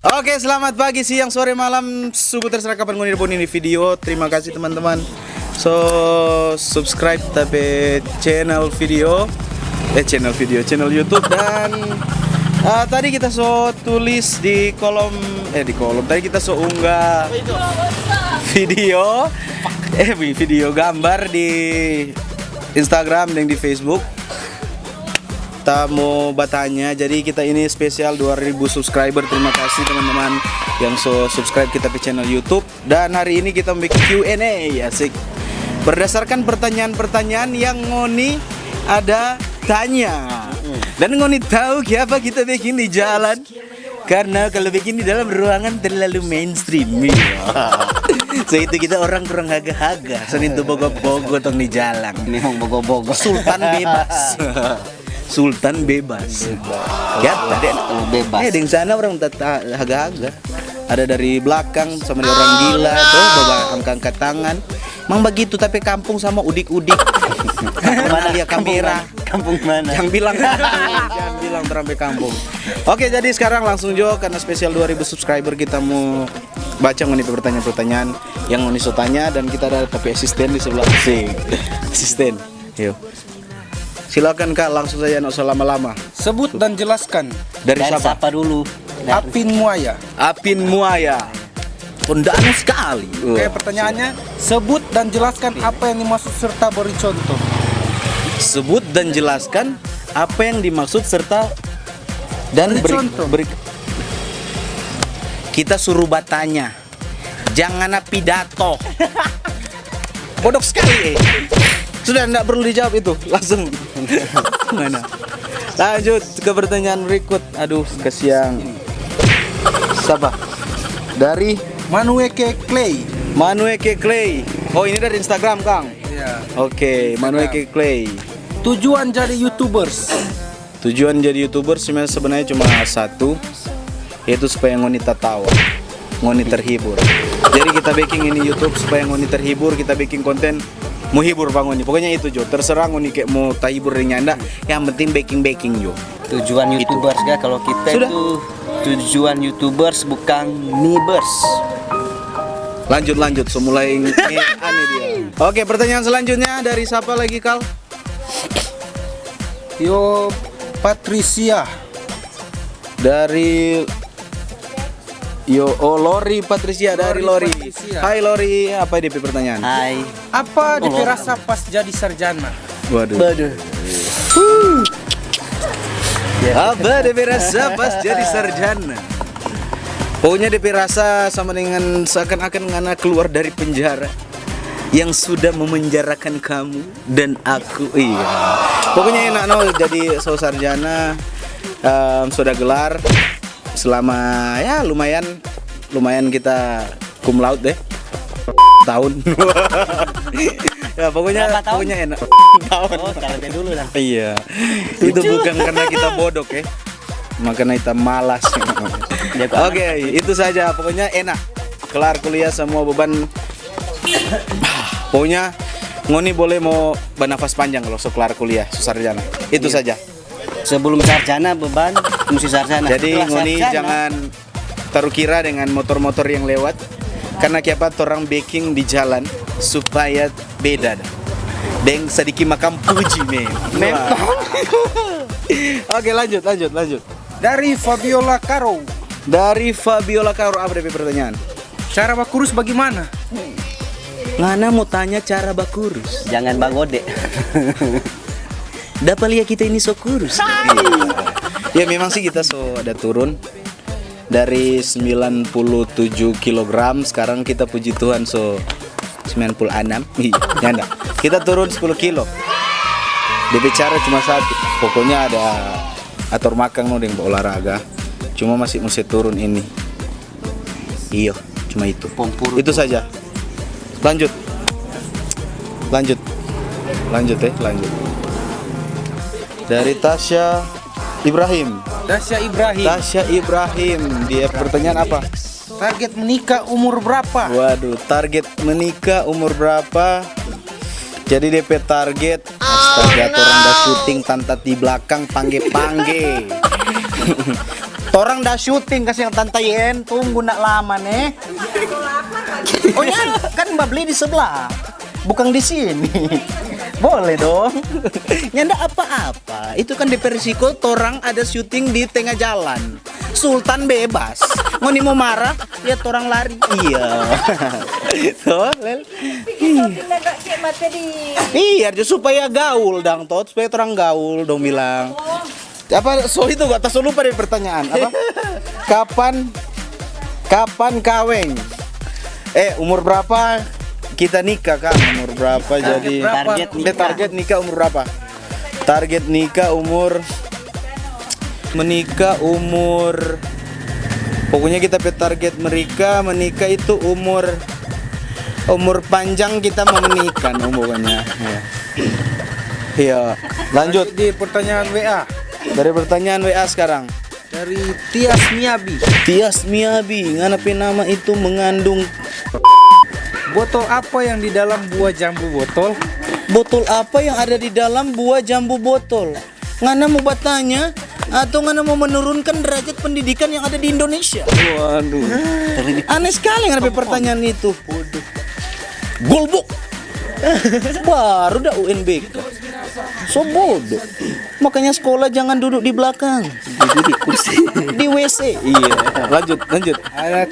Oke, selamat pagi, siang, sore, malam. Subuh terserah kapan ngoni pun ini video. Terima kasih teman-teman. So, subscribe tapi channel YouTube dan tadi kita tulis di kolom tadi kita unggah video gambar di Instagram dan di Facebook. Kita mau bertanya, jadi kita ini spesial 2000 subscriber. Terima kasih teman-teman yang subscribe kita di channel YouTube. Dan hari ini kita membuat Q&A, asik. Berdasarkan pertanyaan-pertanyaan yang ngoni ada tanya. Dan ngoni tahu kenapa kita bikin di jalan? Karena kalau bikin di dalam ruangan terlalu mainstream. So itu kita orang kurang haga-haga. Senin tuh bogo-bogo tong di jalan. Ini mau bogo-bogo. Sultan bebas. Sultan bebas. Ya, tadi bebas. di sana orang haga-haga. Ada dari belakang sama dia orang gila tuh, bawa angkat tangan. Mang begitu tapi kampung sama udik-udik. Mana dia kamera? Kampung mana? Jangan bilang terampe kampung. Oke, jadi sekarang langsung jo karena spesial 2000 subscriber kita mau baca mengenai pertanyaan-pertanyaan yang mau tanya dan kita ada tapi asisten di sebelah sini. Asisten. Yuk. Silakan Kak, langsung saja, nggak usah lama-lama. Sebut dan jelaskan. Dari siapa dulu? Apin Muaya. Apin Muaya. Kondang sekali. Oke, pertanyaannya, sebut dan jelaskan apa yang dimaksud serta beri contoh. Sebut dan jelaskan apa yang dimaksud serta dan Beri contoh. Kita suruh bertanya. Jangan pidato. Bodoh sekali. Sudah enggak perlu dijawab itu, langsung. Mana? Lanjut ke pertanyaan berikut. Aduh, kesian. Siapa? Dari Manueke Clay. Manueke Clay. Oh, ini dari Instagram, Kang. Ya. Oke, Manueke Clay. Tujuan jadi YouTubers. Tujuan jadi YouTuber sebenarnya cuma satu, yaitu supaya ngoni tertawa, ngoni terhibur. Jadi kita bikin ini YouTube supaya ngoni terhibur, kita bikin konten mau hibur Bang Ngoni. Pokoknya itu Jo, terserah ngoni kayak mau terhibur dengan Anda, yang penting baking Jo. Tujuan YouTubers ya, kalau kita Sudah. itu tujuan YouTubers bukan nibers. Lanjut, so mulai aneh dia. Oke, pertanyaan selanjutnya dari siapa lagi, Kal? Yo Patricia. Dari Lori Patricia, dari Lori. Patricia. Hai Lori, apa DP pertanyaan? Hai. Apa dirasa pas jadi sarjana? Waduh. Apa DP rasa pas jadi sarjana? Pokoknya DP rasa sama dengan seakan-akan ngana keluar dari penjara yang sudah memenjarakan kamu dan aku. Iya. Pokoknya enak jadi sarjana, sudah gelar selama ya lumayan kita cum laude deh tahun. Ya pokoknya enak. Tahun. Oh, caranya dulu lah. Iya. Itu bukan karena kita bodoh ya. Makanya kita malas. Oke, itu saja. Pokoknya enak. Kelar kuliah semua beban. Pokoknya ngoni boleh mau bernafas panjang kalau kelar kuliah sarjana. Itu saja. Sebelum sarjana beban mesti sarjana. Jadi Setelah ngoni sarjana, jangan taruh kira dengan motor-motor yang lewat. Karena kiapa orang baking di jalan supaya beda dah. Deng sedikit makam puji memang. Oke, lanjut. Dari Fabiola Caro. Dari Fabiola Caro, apa DP pertanyaan? Cara bakurus bagaimana? Ngana mau tanya cara bakurus. jangan bagode. Dapat lihat kita ini so kurus. Ya memang sih kita ada turun dari 97 kg, sekarang kita puji Tuhan 96. Iya, enggak. Kita turun 10 kilo. DP cara cuma satu. Pokoknya ada atur makan mau dengan olahraga. Cuma masih turun ini. Iya, cuma itu. Pompuru Itu saja. Lanjut. Dari Tasya Ibrahim. Dia pertanyaan apa? Target menikah umur berapa? Waduh, target menikah umur berapa? Jadi DP target astaga, orang udah syuting tantat di belakang pangge-pangge. Torang dah syuting kasih yang Tante Yen, tunggu nak lama nih. Oh ya, kan Mbak beli di sebelah, bukan di sini. Boleh dong. Ya ndak apa-apa. Itu kan di Persiko, torang ada syuting di tengah jalan. Sultan bebas. Ngoni mau marah, lihat orang lari. Iya. Tuh, Lel. Iya, supaya gaul dong, Tot. Supaya orang gaul dong bilang. Apa so itu gak tak lupa dari pertanyaan apa? Kapan kawin? Umur berapa kita nikah kan? Umur berapa jadi target nikah umur berapa? Target nikah umur menikah umur pokoknya kita target menikah itu umur panjang kita mau menikah pokoknya. Iya. Lanjut di pertanyaan WA. dari pertanyaan WA sekarang. Dari Tias Miyabi. Tias Miyabi, nganapi nama itu mengandung Botol apa yang di dalam buah jambu botol? botol apa yang ada di dalam buah jambu botol? Ngana mau bertanya atau ngana mau menurunkan derajat pendidikan yang ada di Indonesia? Waduh. Aneh sekali nganapi pertanyaan itu. Golbuk. Baru dah UNBK. So bodoh. Makanya sekolah jangan duduk di belakang. Duduk di kursi. Di WC. Iya. Lanjut. Ada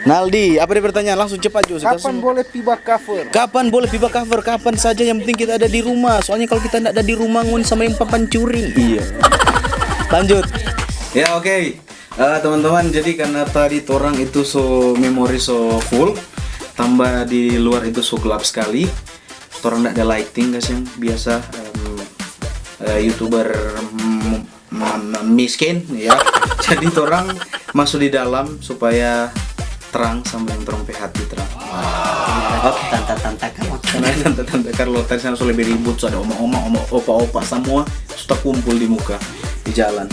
Naldi. Apa dia pertanyaan? Langsung cepat Jus. Kapan boleh piba cover? Kapan boleh piba cover? Kapan saja, yang penting kita ada di rumah. Soalnya kalau kita tidak ada di rumah ngun sama yang papan curi. Iya. Lanjut. Ya oke. Teman-teman, jadi karena tadi torang itu so memori so full, tambah di luar itu so gelap sekali. Torang tidak ada lighting guys yang biasa YouTuber miskin ya. Jadi torang masuk di dalam supaya terang sambil terang hati terang. Oke. Tante Carlota sana so lebih ribut, so ada oma-oma, opa-opa semua sudah kumpul di muka di jalan.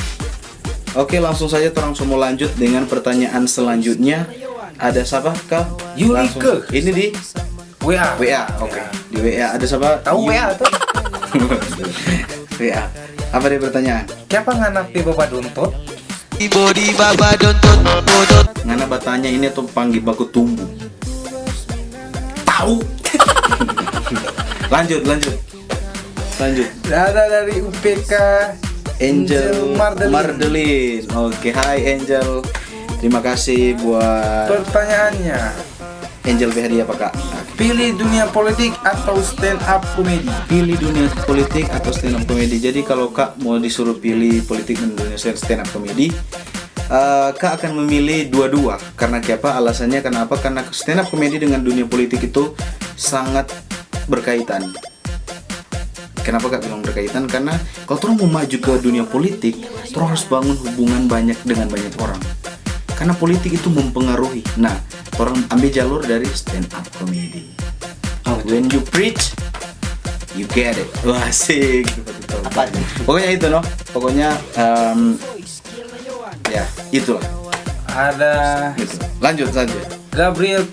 Oke, langsung saja torang semua lanjut dengan pertanyaan selanjutnya. Ada siapa kak? Yurike. Ini di WA. Oke. Di WA ada siapa? Tahu WA tuh? WA. Apa dia pertanyaan? Siapa nganapi bapak dontot? Body baba dontot. Ngana batanya ini tuh panggil baku tumbuh. Tahu. Lanjut. Ada dari UPK Angel Mardelin. Oke, hai Angel. Terima kasih buat pertanyaannya. Angel hadiah apa kak? Pilih dunia politik atau stand up comedy? Pilih dunia politik atau stand up comedy. Jadi kalau kak mau disuruh pilih politik dan dunia stand up comedy, kak akan memilih dua-dua. Karena apa? Alasannya kenapa? Karena stand up comedy dengan dunia politik itu sangat berkaitan. Kenapa kak bilang berkaitan? Karena kalau orang mau maju ke dunia politik, orang harus bangun hubungan banyak dengan banyak orang. Karena politik itu mempengaruhi. Nah, orang ambil jalur dari stand up comedy. When you preach, you get it. Wah, asik. Apa nih? Pokoknya itu no. Pokoknya ya itulah. Ada Gitu. Lanjut. Gabriel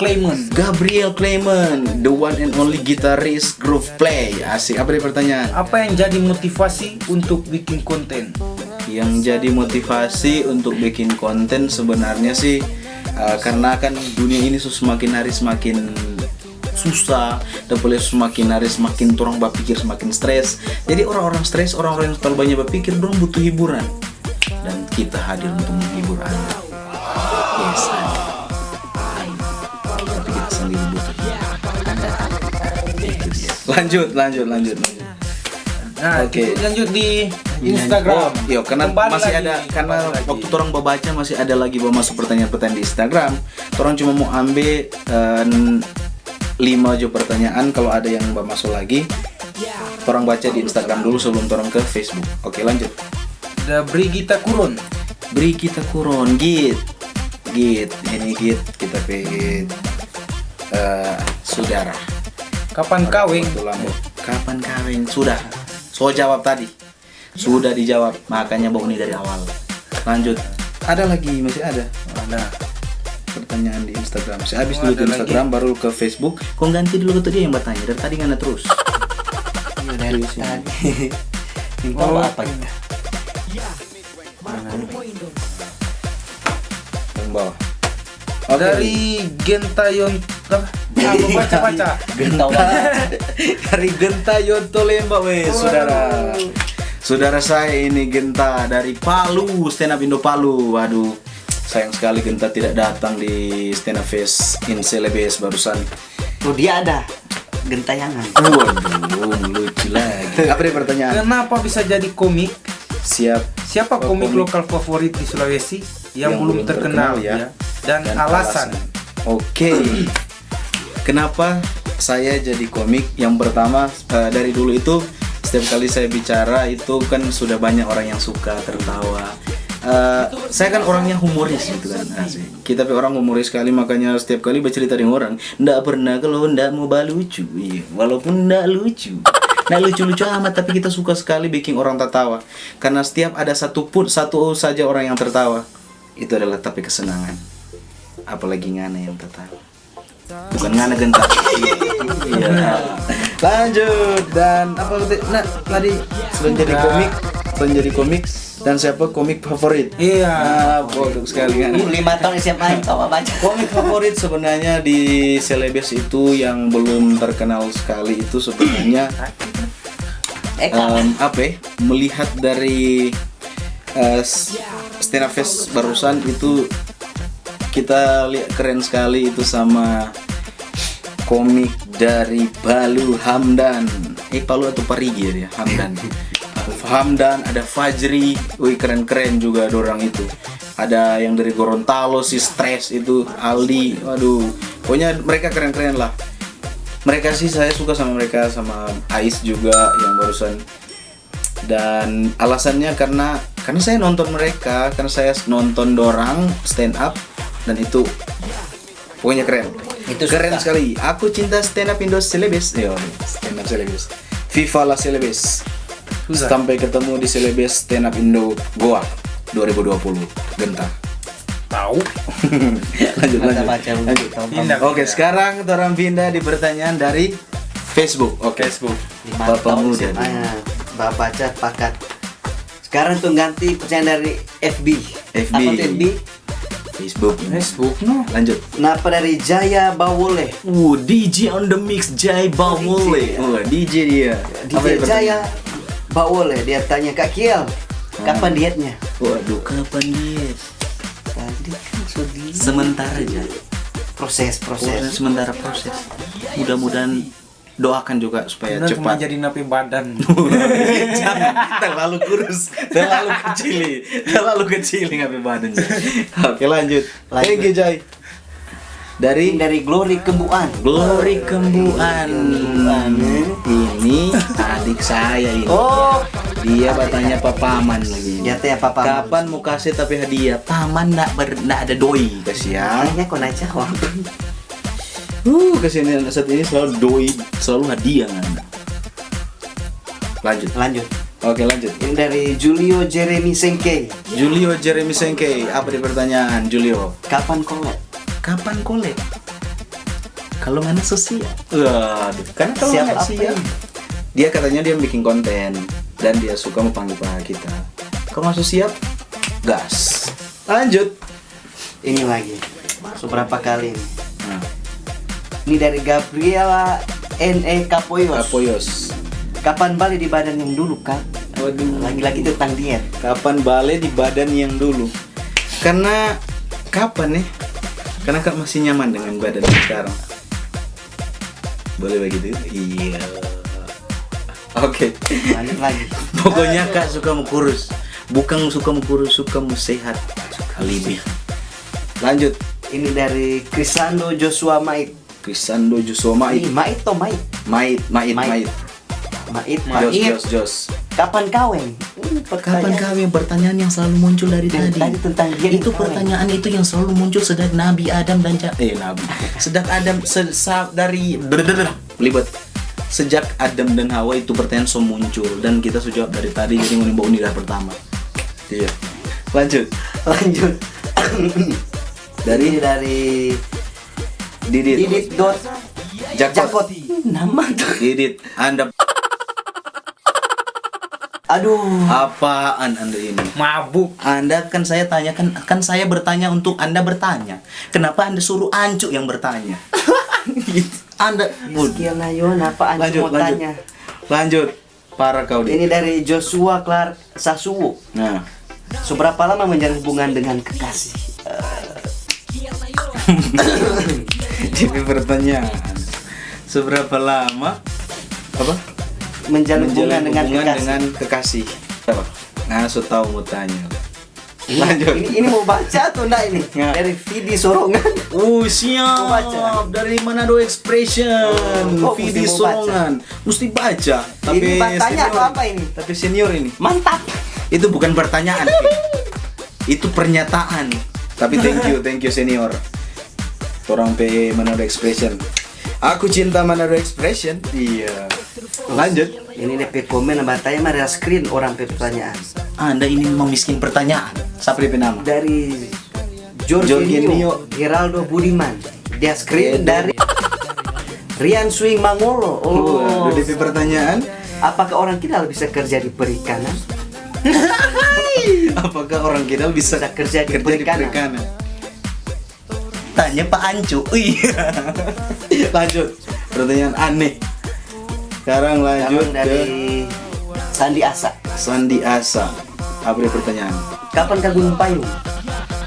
Clayman, the one and only guitarist Groove Play. Asik. Apa dia pertanyaan? apa yang jadi motivasi untuk bikin konten? Yang jadi motivasi untuk bikin konten sebenarnya sih karena kan dunia ini semakin hari semakin susah, dan boleh semakin hari semakin orang berpikir semakin stres. Jadi orang-orang stres, orang-orang yang terlalu banyak berpikir, orang butuh hiburan, dan kita hadir untuk menghibur Anda. Yes, tapi kita sendiri butuh itu dia. Lanjut. Nah, Oke. kita lanjut di Instagram. Iya, karena Kembali masih lagi. ada, karena waktu orang membaca masih ada lagi masuk pertanyaan-pertanyaan di Instagram. Orang cuma mau ambil 5 aja pertanyaan. Kalau ada yang masuk lagi, orang baca di Instagram dulu sebelum orang ke Facebook. Oke, lanjut. Ada Brigita Kuron, Git. Ini Git, kita pilih saudara. kapan kawin? Kapan kawin? Sudah. So jawab tadi. Sudah dijawab, makanya bawa ini dari awal. Lanjut. Ada lagi, masih ada. Ada. Pertanyaan di Instagram. Saya habis Oh, dulu di ada Instagram baru ke Facebook. Kok ganti dulu ke dia yang bertanya. Dari tadi nggak ada terus. Dari tadi. Minta apa kita? bawah. Oke. Dari Gentayon apa? Baca. Dari Genta Yonto Lembak weh, saudara. Saudara saya ini Genta dari Palu, stand up Indo Palu. Waduh, sayang sekali Genta tidak datang di stand up fest in Celebes barusan. Oh, dia ada gentayangan. Waduh, lucu lagi. Apa nih pertanyaan? Kenapa bisa jadi komik? Oh, Siapa komik lokal favorit di Sulawesi yang belum terkenal ya? Dan alasan. Oke. Kenapa saya jadi komik? Yang pertama, dari dulu itu setiap kali saya bicara itu kan sudah banyak orang yang suka tertawa. Saya kan orangnya humoris gitu kan. Kita orang humoris sekali, makanya setiap kali bercerita dengan orang ndak pernah kalau ndak mau lucu. Iya, walaupun ndak lucu. Nggak lucu-lucu amat, tapi kita suka sekali bikin orang tertawa. Karena setiap ada satu saja orang yang tertawa, itu adalah tapi kesenangan. Apalagi ngana yang tertawa. Bukan ngana Genta. Iya. Lanjut, dan apa tadi selain jadi komik dan siapa komik favorit? Iya. Bodoh sekali kan. 5 tahun SMA itu baca. Komik favorit sebenarnya di Celebes itu yang belum terkenal sekali itu sebenarnya melihat dari stand up fest barusan itu kita lihat keren sekali itu sama komik dari Palu Hamdan. Palu atau Parigi ya Hamdan. Hamdan, ada Fajri, wih keren-keren juga dorang itu. Ada yang dari Gorontalo si Stress itu, Aldi, waduh, pokoknya mereka keren-keren lah. Mereka sih saya suka sama mereka, sama Ais juga yang barusan. Dan alasannya karena saya nonton mereka, karena saya nonton dorang stand up dan itu pokoknya keren. Itu keren suka. sekali. Aku cinta stand up Indo Celebes. Yo, stand up Celebes. Viva la Celebes. Sampai ketemu di Celebes stand up Indo Goa 2020. Genta. Tahu. lanjut. Pindah. Oke, sekarang orang pindah di pertanyaan dari Facebook. Oke. Facebook. Bapak muda. Bapak baca pakat. Sekarang tuh ganti percayaan dari FB. FB. Apa tuh FB? Facebook no. Lanjut. Kenapa dari Jaya Bawole? DJ on the mix Jai Bawole. DJ dia. DJ Jaya Bawole, dia tanya Kak Kiel, kapan dietnya? Waduh, kapan diet? Tadi kan sudah Sementara aja. proses. Sementara proses. Mudah-mudahan doakan juga supaya Cuma cepat. jadi napi badan. Jangan terlalu kurus, terlalu kecil ngapain badan. Oke, lanjut. Thank you, Jai. Dari Glory Kembuan. Glory Kembuan. Ini adik saya ini. Oh, Dia bertanya paman lagi. dia tanya papa. Kapan mau kasih tapi hadiah? Paman nak ada doi kasihan. Kayaknya kau naik jawab. Kesini saat ini selalu doi, selalu hadiah kan. Lanjut. Oke, lanjut. Ini dari Julio Jeremy Sengke. Julio Jeremy Sengke, apa di pertanyaan Julio? Kapan collab? Kapan collab? Kalau mana sosial? Waduh, kan kalau Siap nggak apa siap. ini? Dia katanya dia bikin konten dan dia suka memanggil kita. Kau masuk siap? Gas. Lanjut. Ini lagi. Seberapa kali ini? Nah, Ini dari Gabriela N.E. Kapoyos. Kapoyos. Kapan balik di badan yang dulu, Kak? Waduh. Lagi-lagi tentang diet. Kapan balik di badan yang dulu? Karena kapan nih? Karena Kak masih nyaman dengan badan yang sekarang. Boleh begitu? Iya. Oke. Lanjut lagi. Pokoknya Kak suka mau kurus. Bukan suka mau kurus, suka mau sehat. Alibi. Lanjut. Ini dari Krisando Joshua Mait. Krisando Joshua Ini Mait. Mait. Jos. Kapan kawin? Kapan kawin? Pertanyaan yang selalu muncul dari tadi. Tadi tentang dia Itu kawin. pertanyaan itu yang selalu muncul sejak Nabi Adam dan Nabi. Sejak Adam libat. Sejak Adam dan Hawa itu pertanyaan selalu muncul dan kita sudah jawab dari tadi, jadi menimba unidad pertama. Iya. Lanjut. Dari Didit. Jakot. Nama tuh. Didit. Anda Aduh. Apaan Anda ini? Mabuk. Anda kan saya tanya kan saya bertanya untuk Anda bertanya. Kenapa Anda suruh Ancu yang bertanya? Anda Sekian Nayon, apa Ancu mau tanya? Lanjut. Parah kau Ini dari Joshua Clark Sasuwo. Nah, Seberapa lama menjalin hubungan dengan kekasih? jadi pertanyaan. Seberapa lama apa? Menjalin hubungan dengan kekasih. dengan kekasih. Apa? Nah, so tahu mau tanya. Lanjut. Ini mau baca atau enggak ini? Nggak. Dari Vidi Sorongan. Oh Mau baca? siap dari Manado Expression, Oh, Vidi mesti mau baca. Songan, mesti baca. Tapi Ini bertanya senior. atau apa ini? Tapi senior ini. Mantap. Itu bukan pertanyaan, itu pernyataan. Tapi thank you senior. Orang PE Manado Expression. Aku cinta Manado Expression. Iya. Lanjut. Ini DP komen bertanya mah ada screen orang pertanyaan. Anda ini memiskin pertanyaan. Siapa DP nama? Dari Jorginho Jorginho Geraldo Budiman. Dia screen dari Rian Swing Mangolo. Oh, DP pertanyaan. Apakah orang kita bisa kerja di perikanan? Apakah orang kita bisa Bisa kerja di perikanan? Tanya Pak Ancu. Iya. Lanjut. Pertanyaan aneh. Sekarang lanjut Yang dari ke Sandi Asa. Sandi Asa. Apa dia pertanyaan? Kapan ke Gunung Payung?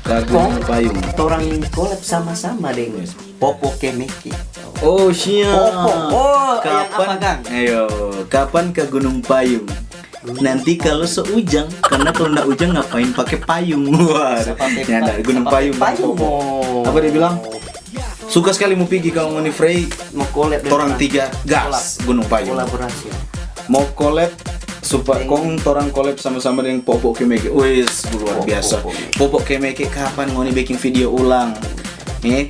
Kagum payung. Orang collab sama-sama dengan Popo Kemeki. Oh siap. Popo. Oh, yang apa, Kang? Ayo, kapan ke Gunung Payung? Nanti kalau seujang, karena kalau nggak ujang ngapain pakai payung? Wah, ya ada Gunung Payung. Bang Popo. Apa dia bilang? Suka sekali mau pergi kalau mau Frey. Mau collab Torang tiga gas Gunung Payung. kolaborasi. Mau collab supaya kong torang collab sama-sama dengan Popo Kemeke. Wis luar biasa. Popo Kemeke kapan mau bikin video ulang?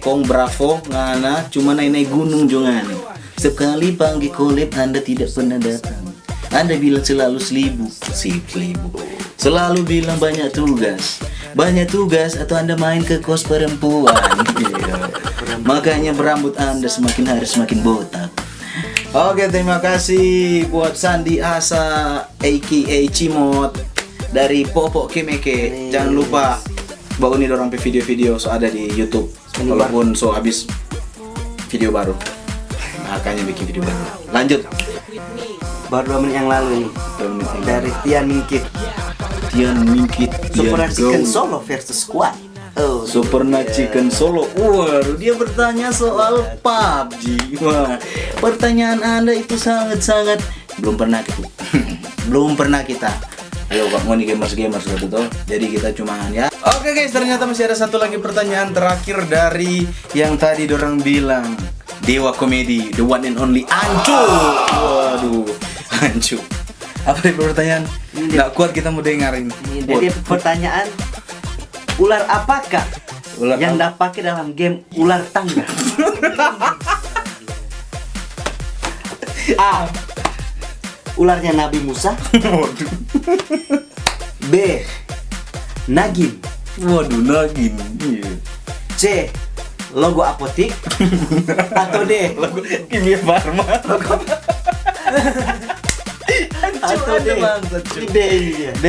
Kong bravo ngana cuma naik gunung jangan. Sekali panggil collab Anda tidak pernah datang. Anda bilang selalu sibuk. Selalu bilang banyak tugas. Banyak tugas atau Anda main ke kos perempuan. Iya. Makanya berambut Anda semakin hari semakin botak. Oke, terima kasih buat Sandi Asa aka Cimot dari Popo Kemeke. Jangan lupa bawa ini dorong video-video so ada di YouTube. Walaupun so habis video baru. Makanya bikin video baru. Lanjut. Baru 2 menit yang lalu ini. Dari Tian Mingkit. Super Chicken Solo versus Squad. Oh, Super Chicken Solo. Waduh, dia bertanya soal PUBG. Wah, pertanyaan Anda itu sangat-sangat belum pernah kita. Belum pernah kita. Ayo Pak, mau nih gamers gitu tuh. Jadi kita cuman ya. Oke guys, ternyata masih ada satu lagi pertanyaan terakhir dari yang tadi dorang bilang. Dewa Komedi, the one and only Ancu. Waduh, Ancu. Apa dia pertanyaan? Nggak kuat kita mau dengerin. Jadi pertanyaan, ular apakah Ular yang apa? dapat pakai dalam game ular tangga? A. Ularnya Nabi Musa. B. Nagin. Waduh, nagin. Iya. C. Logo apotik. Atau D. Lagu Kimia Farma. Atau D. D. Iya. D.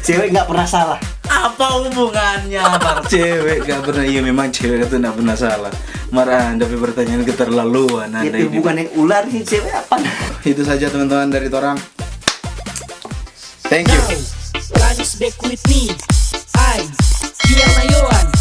Cewek nggak pernah salah. Apa hubungannya Bang? Cewek gak pernah. Iya memang cewek itu gak pernah salah. Marah Anda pertanyaan keterlaluan Anda Itu ini. bukan yang ular sih, cewek apa? Itu saja teman-teman dari Torang. Thank you. Riders back with me. I, Kian Mayoan.